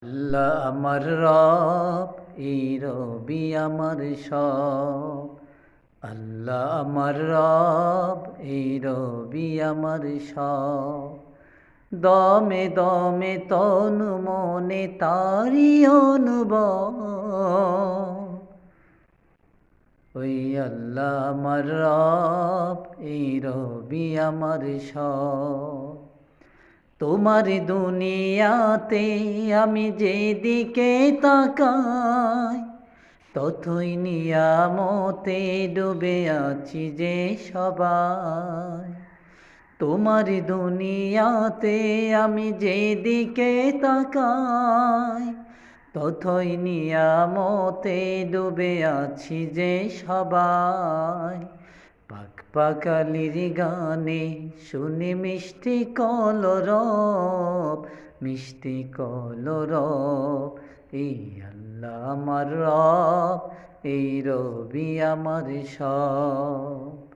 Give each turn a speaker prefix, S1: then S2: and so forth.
S1: আল্লাহ আমার রব, এই রবি আমার সব। আল্লাহ আমার রব, এই রবি আমার সব। দমে দমে তনু মনে তারি অনুভব। ওই আল্লাহ আমার রব, এই রবি আমার সব। তোমার দুনিয়াতে আমি যেদিকে তাকাই, ততই নিয়ামতে ডুবে আছি যে সবাই। তোমার দুনিয়াতে আমি যেদিকে তাকাই, ততই নিয়ামতে ডুবে আছি যে সবাই। পাক পাকালির গানে শুনি মিষ্টি কলরব, মিষ্টি কলরব। এই আল্লাহ আমার রব, এই রবি আমার সব।